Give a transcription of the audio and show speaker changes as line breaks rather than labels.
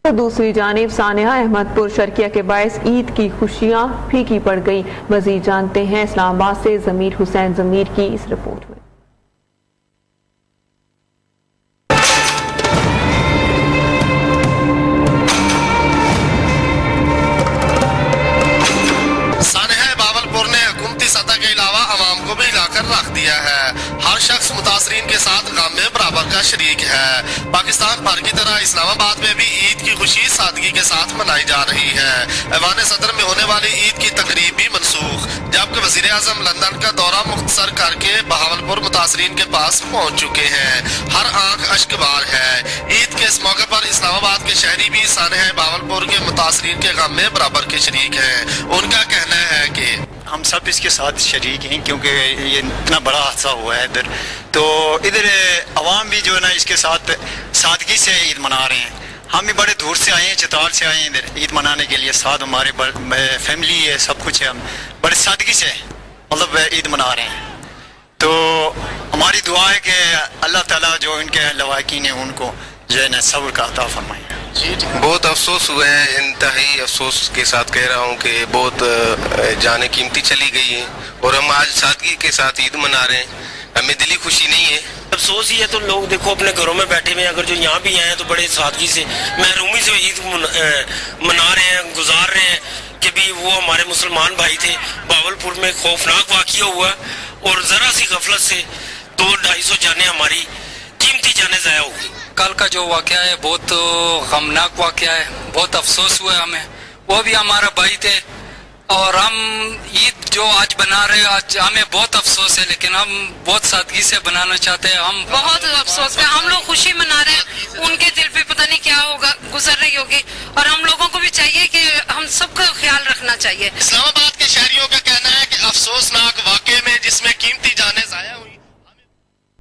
تو دوسری جانب سانحہ احمدپور شرقیہ کے باعث عید کی خوشیاں پھیکی پڑ گئی. مزید جانتے ہیں اسلام آباد سے ضمیر حسین ضمیر کی اس رپورٹ میں.
سطح کے علاوہ عوام کو بھی لا کر رکھ دیا ہے. ہر شخص متاثرین کے ساتھ غم میں برابر کا شریک ہے. پاکستان بھر کی طرح اسلام آباد میں بھی عید کی خوشی سادگی کے ساتھ منائی جا رہی ہے. ایوان صدر میں ہونے والی عید کی تقریب بھی منسوخ، جبکہ وزیر اعظم لندن کا دورہ مختصر کر کے بہاولپور متاثرین کے پاس پہنچ چکے ہیں. ہر آنکھ اشک بار ہے. عید کے اس موقع پر اسلام آباد کے شہری بھی سانحہ بہاولپور کے متاثرین کے غم میں برابر کے شریک ہیں. ان کا کہنا ہے کہ
ہم سب اس کے ساتھ شریک ہیں، کیونکہ یہ اتنا بڑا حادثہ ہوا ہے ادھر، تو ادھر عوام بھی جو ہے نا اس کے ساتھ سادگی سے عید منا رہے ہیں. ہم بھی بڑے دور سے آئے ہیں، چترال سے آئے ہیں ادھر عید منانے کے لیے. ساتھ ہمارے فیملی ہے، سب کچھ ہے. ہم بڑے سادگی سے مطلب عید منا رہے ہیں. تو ہماری دعا ہے کہ اللہ تعالیٰ جو ان کے لواحقین ہیں ان کو جو ہے نا صبر کا عطا فرمائے.
بہت افسوس ہوئے ہیں، انتہائی افسوس کے ساتھ کہہ رہا ہوں کہ بہت جانیں قیمتی چلی گئی ہیں، اور ہم آج سادگی کے ساتھ عید منا رہے ہیں. ہمیں دلی خوشی نہیں ہے.
افسوس ہی ہے. تو لوگ دیکھو اپنے گھروں میں بیٹھے ہوئے ہیں، اگر جو یہاں بھی آئے ہیں تو بڑے سادگی سے محرومی سے عید منا رہے ہیں، گزار رہے ہیں. کہ بھی وہ ہمارے مسلمان بھائی تھے. بہاولپور میں خوفناک واقعہ ہوا اور ذرا سی غفلت سے 200-250 جانیں ہماری قیمتی جانیں ضائع ہو گئی.
کل کا جو واقعہ ہے بہت غمناک واقعہ ہے. بہت افسوس ہوا ہمیں. وہ بھی ہمارا بھائی تھے، اور ہم عید جو آج بنا رہے ہیں آج ہمیں بہت افسوس ہے، لیکن ہم بہت سادگی سے بنانا چاہتے ہیں. ہم
بہت افسوس ہے. ہم لوگ خوشی منا رہے ہیں، ان کے دل پہ پتہ نہیں کیا ہوگا گزر رہی ہوگی، اور ہم لوگوں کو بھی چاہیے کہ ہم سب کا خیال رکھنا چاہیے.
اسلام آباد کے